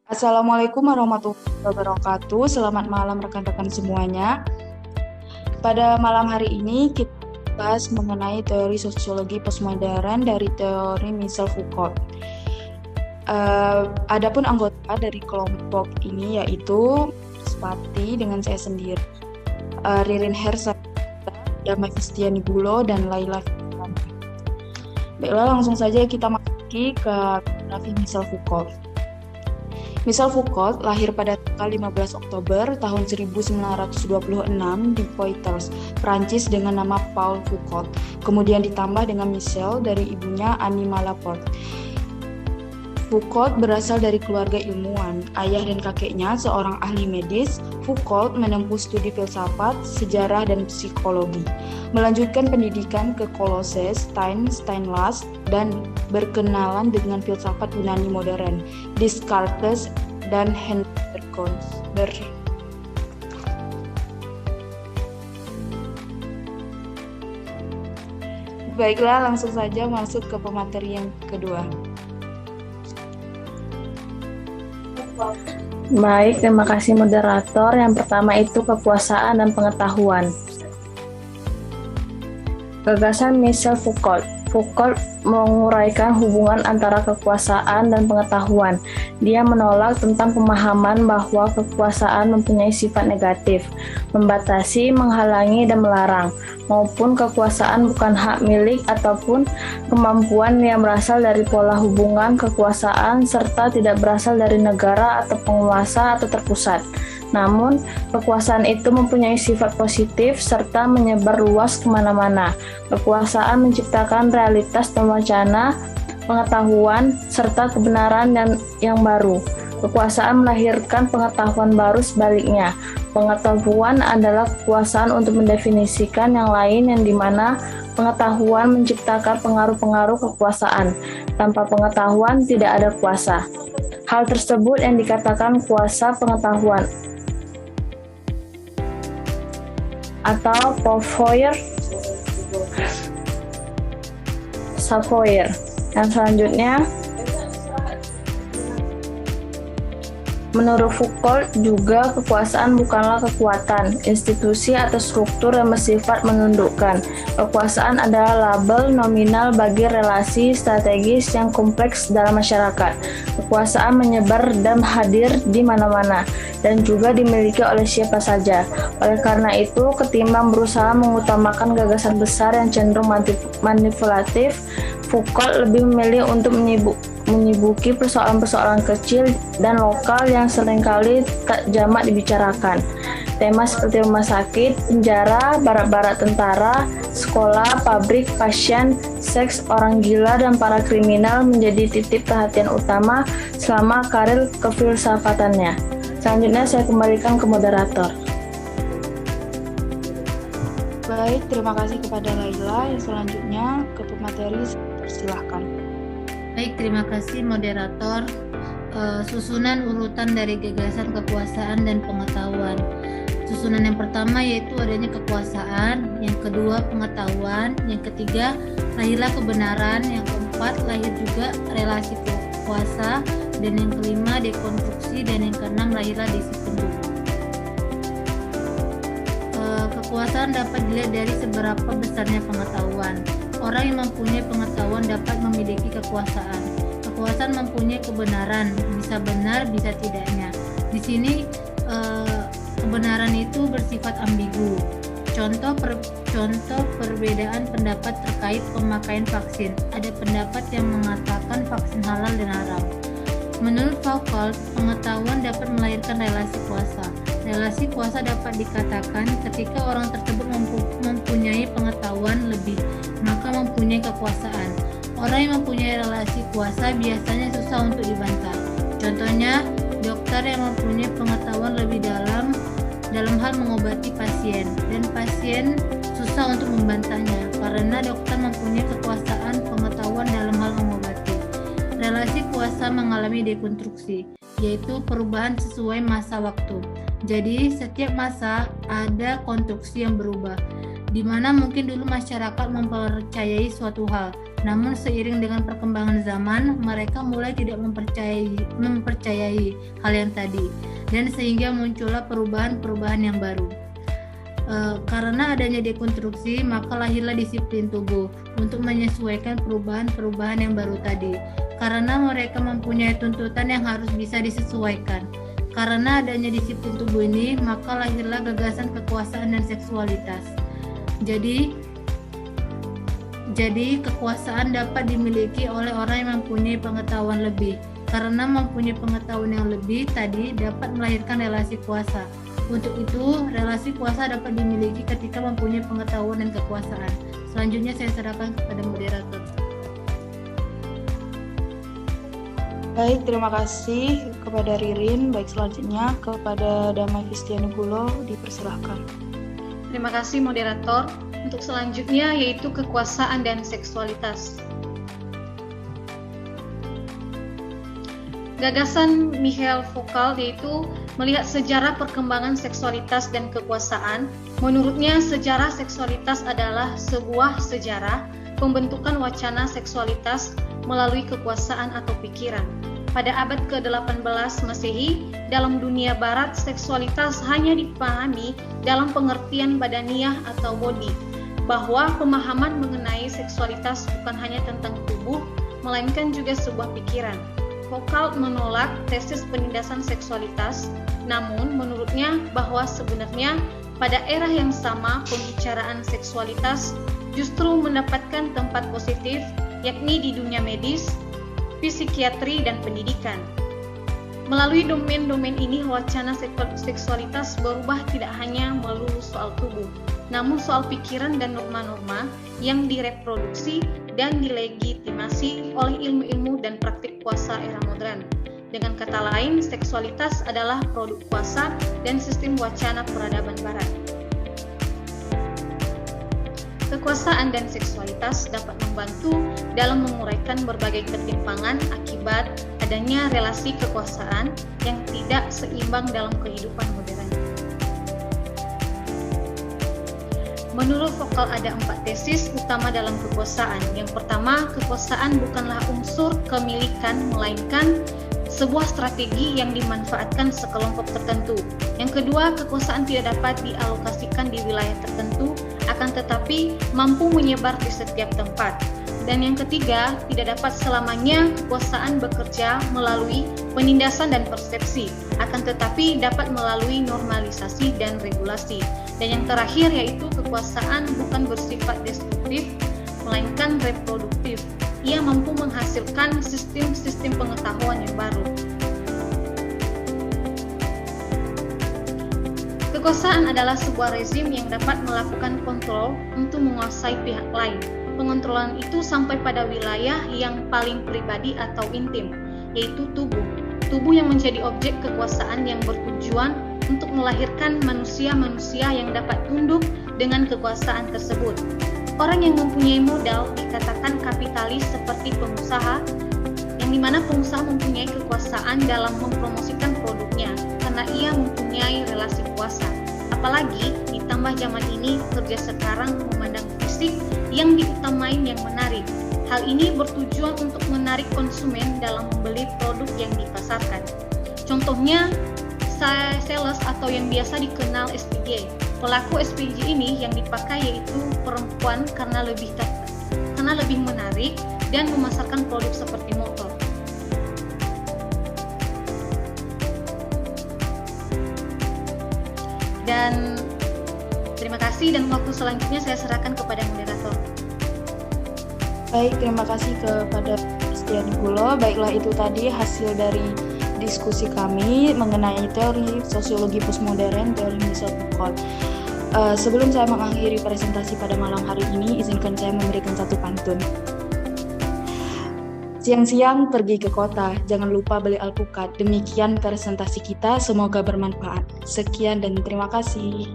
Assalamualaikum warahmatullahi wabarakatuh. Selamat malam rekan-rekan semuanya. Pada malam hari ini kita bahas mengenai teori sosiologi postmodern dari teori Michel Foucault. Adapun anggota dari kelompok ini yaitu Spati dengan saya sendiri, Ririn Hersa, Damai Fistiani Bulo, dan Laila Fitriana. Baiklah, langsung saja kita masuki ke biografi Michel Foucault. Michel Foucault lahir pada tanggal 15 Oktober tahun 1926 di Poitiers, Prancis dengan nama Paul Foucault. Kemudian ditambah dengan Michel dari ibunya Annie Malaporte. Foucault berasal dari keluarga ilmuwan. Ayah dan kakeknya seorang ahli medis. Foucault menempuh studi filsafat, sejarah, dan psikologi. Melanjutkan pendidikan ke Kolose, Stainlas, dan berkenalan dengan filsafat Yunani modern, Descartes dan Henri Bergson. Baiklah, langsung saja masuk ke pemateri yang kedua. Baik, terima kasih moderator. Yang pertama itu kekuasaan dan pengetahuan. Gagasan Michel Foucault. Foucault menguraikan hubungan antara kekuasaan dan pengetahuan. Dia menolak tentang pemahaman bahwa kekuasaan mempunyai sifat negatif, membatasi, menghalangi, dan melarang, maupun kekuasaan bukan hak milik ataupun kemampuan yang berasal dari pola hubungan kekuasaan serta tidak berasal dari negara atau penguasa atau terpusat. Namun, kekuasaan itu mempunyai sifat positif serta menyebar luas kemana-mana. Kekuasaan menciptakan realitas dan wacana, pengetahuan, serta kebenaran yang baru. Kekuasaan melahirkan pengetahuan baru sebaliknya. Pengetahuan adalah kekuasaan untuk mendefinisikan yang lain yang dimana pengetahuan menciptakan pengaruh-pengaruh kekuasaan. Tanpa pengetahuan tidak ada kuasa. Hal tersebut yang dikatakan kuasa pengetahuan atau pouvoir savoir. Yang selanjutnya, menurut Foucault juga kekuasaan bukanlah kekuatan, institusi atau struktur yang bersifat menundukkan. Kekuasaan adalah label nominal bagi relasi strategis yang kompleks dalam masyarakat. Kekuasaan menyebar dan hadir di mana-mana dan juga dimiliki oleh siapa saja. Oleh karena itu, ketimbang berusaha mengutamakan gagasan besar yang cenderung manipulatif, Foucault lebih memilih untuk menyibuki persoalan-persoalan kecil dan lokal yang seringkali tak jamak dibicarakan. Tema seperti rumah sakit, penjara, barak-barak tentara, sekolah, pabrik, pasien, seks, orang gila, dan para kriminal menjadi titik perhatian utama selama karir kefilsafatannya. Selanjutnya saya kembalikan ke moderator. Baik, terima kasih kepada Laila. Yang selanjutnya ke pemateri, silahkan. Baik, terima kasih moderator. Susunan urutan dari gagasan kekuasaan dan pengetahuan. Susunan yang pertama yaitu adanya kekuasaan, yang kedua pengetahuan, yang ketiga lahirlah kebenaran, yang keempat lahir juga relasi kuasa, dan yang kelima dekonstruksi, dan yang keenam lahirlah disiplin hukum. Kekuasaan dapat dilihat dari seberapa besarnya pengetahuan. Orang yang mempunyai pengetahuan dapat memiliki kekuasaan. Kekuasaan mempunyai kebenaran, bisa benar, bisa tidaknya. Di sini kebenaran itu bersifat ambigu. Contoh perbedaan pendapat terkait pemakaian vaksin. Ada pendapat yang mengatakan vaksin halal dan haram. Menurut Foucault, pengetahuan dapat melahirkan relasi kuasa. Relasi kuasa dapat dikatakan ketika orang tersebut mempunyai pengetahuan lebih, maka mempunyai kekuasaan. Orang yang mempunyai relasi kuasa biasanya susah untuk dibantah. Contohnya, dokter yang mempunyai pengetahuan lebih dalam hal mengobati pasien, dan pasien susah untuk membantahnya karena dokter mempunyai kekuasaan pengetahuan dalam hal mengobati. Relasi kuasa mengalami dekonstruksi, yaitu perubahan sesuai masa waktu. Jadi, setiap masa ada konstruksi yang berubah, di mana mungkin dulu masyarakat mempercayai suatu hal, Namun seiring dengan perkembangan zaman, mereka mulai tidak mempercayai hal yang tadi, dan sehingga muncullah perubahan-perubahan yang baru. Karena adanya dekonstruksi, maka lahirlah disiplin tubuh untuk menyesuaikan perubahan-perubahan yang baru tadi. Karena mereka mempunyai tuntutan yang harus bisa disesuaikan. Karena adanya disiplin tubuh ini, maka lahirlah gagasan kekuasaan dan seksualitas. Jadi kekuasaan dapat dimiliki oleh orang yang mempunyai pengetahuan lebih. Karena mempunyai pengetahuan yang lebih tadi dapat melahirkan relasi kuasa. Untuk itu, relasi kuasa dapat dimiliki ketika mempunyai pengetahuan dan kekuasaan. Selanjutnya saya serahkan kepada moderator. Baik, terima kasih kepada Ririn. Baik, selanjutnya kepada Damai Fistiani Bulo dipersilahkan. Terima kasih moderator. Untuk selanjutnya yaitu kekuasaan dan seksualitas. Gagasan Michael Foucault yaitu melihat sejarah perkembangan seksualitas dan kekuasaan. Menurutnya sejarah seksualitas adalah sebuah sejarah pembentukan wacana seksualitas melalui kekuasaan atau pikiran. Pada abad ke-18 Masehi, dalam dunia barat seksualitas hanya dipahami dalam pengertian badaniah atau body, bahwa pemahaman mengenai seksualitas bukan hanya tentang tubuh, melainkan juga sebuah pikiran. Foucault menolak tesis penindasan seksualitas, namun menurutnya bahwa sebenarnya pada era yang sama pembicaraan seksualitas justru mendapatkan tempat positif, yakni di dunia medis, psikiatri, dan pendidikan. Melalui domain-domain ini, wacana seksualitas berubah tidak hanya melulu soal tubuh, namun soal pikiran dan norma-norma yang direproduksi dan dilegitimasi oleh ilmu-ilmu dan praktik kuasa era modern. Dengan kata lain, seksualitas adalah produk kuasa dan sistem wacana peradaban barat. Kekuasaan dan seksualitas dapat membantu dalam menguraikan berbagai ketimpangan akibat adanya relasi kekuasaan yang tidak seimbang dalam kehidupan modern. Menurut Foucault ada 4 tesis utama dalam kekuasaan. Yang pertama, kekuasaan bukanlah unsur kemilikan, melainkan sebuah strategi yang dimanfaatkan sekelompok tertentu. Yang kedua, kekuasaan tidak dapat dialokasikan di wilayah tertentu, akan tetapi mampu menyebar di setiap tempat. Dan yang ketiga, tidak dapat selamanya kekuasaan bekerja melalui penindasan dan persepsi, akan tetapi dapat melalui normalisasi dan regulasi. Dan yang terakhir yaitu kekuasaan bukan bersifat destruktif, melainkan reproduktif. Ia mampu menghasilkan sistem-sistem pengetahuan yang baru. Kekuasaan adalah sebuah rezim yang dapat melakukan kontrol untuk menguasai pihak lain. Pengontrolan itu sampai pada wilayah yang paling pribadi atau intim, yaitu tubuh. Tubuh yang menjadi objek kekuasaan yang bertujuan untuk melahirkan manusia-manusia yang dapat tunduk dengan kekuasaan tersebut. Orang yang mempunyai modal dikatakan kapitalis seperti pengusaha, yang dimana pengusaha mempunyai kekuasaan dalam mempromosikan produknya karena ia mempunyai relasi kuasa. Apalagi ditambah zaman ini kerja sekarang memandang fisik yang diutamain yang menarik. Hal ini bertujuan untuk menarik konsumen dalam membeli produk yang dipasarkan. Contohnya sales atau yang biasa dikenal SPG. Pelaku SPG ini yang dipakai yaitu perempuan karena lebih menarik dan memasarkan produk seperti motor. Dan terima kasih, dan waktu selanjutnya saya serahkan kepada moderator. Baik, terima kasih kepada Fistiani Bulo. Baiklah, itu tadi hasil dari diskusi kami mengenai teori sosiologi postmodern, teori Michel Foucault. Sebelum saya mengakhiri presentasi pada malam hari ini, izinkan saya memberikan satu pantun. Siang-siang pergi ke kota, jangan lupa beli alpukat. Demikian presentasi kita, semoga bermanfaat. Sekian dan terima kasih.